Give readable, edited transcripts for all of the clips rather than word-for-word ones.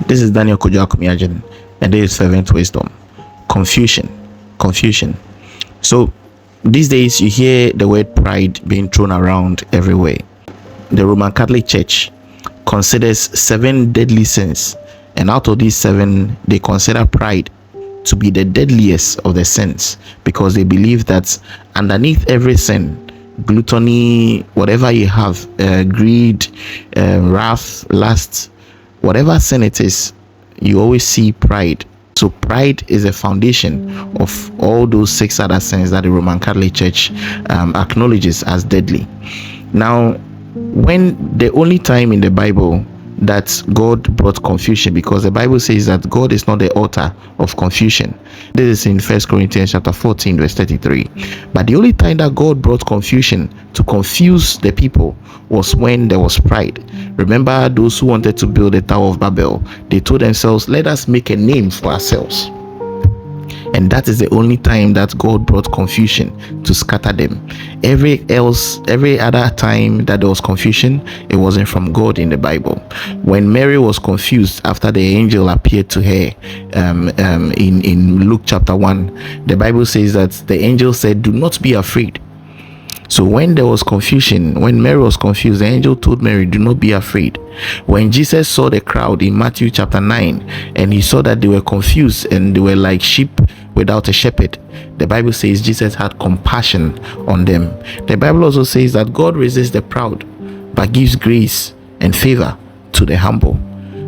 This is Daniel Kojo Akomea-Agyin, and this is Fervent Wisdom. Confusion. So these days you hear the word pride being thrown around everywhere. The Roman Catholic Church considers 7 deadly sins, and out of these 7, they consider pride to be the deadliest of the sins, because they believe that underneath every sin, gluttony, whatever you have, greed, wrath, lust, whatever sin it is, you always see pride. So pride is a foundation of all those 6 other sins that the Roman Catholic Church acknowledges as deadly. Now, when the only time in the Bible that God brought confusion, because the Bible says that God is not the author of confusion. This is in 1 Corinthians chapter 14 verse 33. But the only time that God brought confusion to confuse the people was when there was pride. Remember those who wanted to build the Tower of Babel? They told themselves, let us make a name for ourselves. And that is the only time that God brought confusion to scatter them. Every other time that there was confusion, it wasn't from God in the Bible. When Mary was confused after the angel appeared to her in Luke chapter 1, the Bible says that the angel said, do not be afraid. So when there was confusion, when Mary was confused, the angel told Mary, do not be afraid. When Jesus saw the crowd in Matthew chapter 9, and he saw that they were confused and they were like sheep without a shepherd, the Bible says Jesus had compassion on them. The Bible also says that God resists the proud but gives grace and favor to the humble.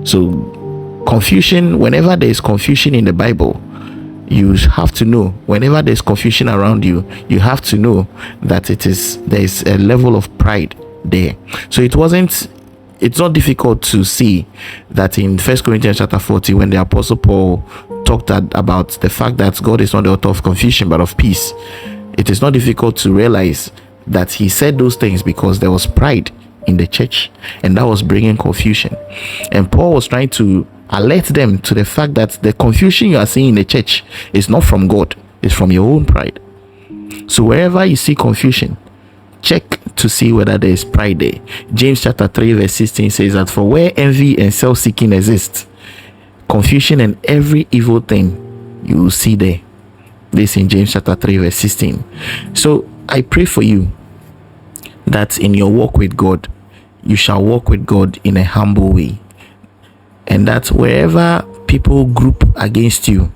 So confusion, whenever there is confusion in the Bible, you have to know, whenever there's confusion around you, you have to know that there is a level of pride there. So it's not difficult to see that in 1 Corinthians chapter 40, when the Apostle Paul talked about the fact that God is not the author of confusion but of peace, it is not difficult to realize that he said those things because there was pride in the church, and that was bringing confusion. And Paul was trying to alert them to the fact that the confusion you are seeing in the church is not from God, it's from your own pride. So wherever you see confusion, check to see whether there is pride there. James chapter 3 verse 16 says that for where envy and self-seeking exist, confusion and every evil thing you will see there. This in James chapter 3 verse 16. So I pray for you that in your walk with God, you shall walk with God in a humble way, and that wherever people group against you,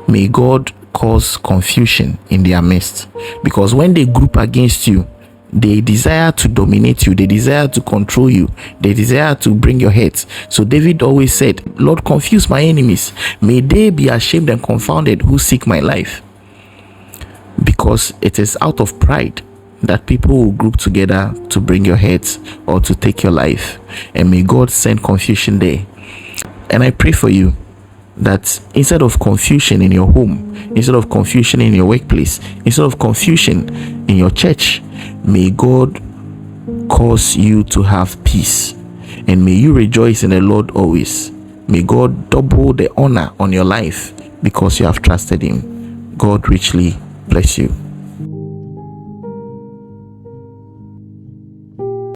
may God cause confusion in their midst. Because when they group against you, they desire to dominate you, they desire to control you, they desire to bring your heads. So David always said, Lord, confuse my enemies, may they be ashamed and confounded who seek my life. Because it is out of pride that people will group together to bring your heads or to take your life, and may God send confusion there. And I pray for you that instead of confusion in your home, instead of confusion in your workplace, instead of confusion in your church, may God cause you to have peace, and may you rejoice in the Lord always. May God double the honor on your life because you have trusted him. God richly bless you.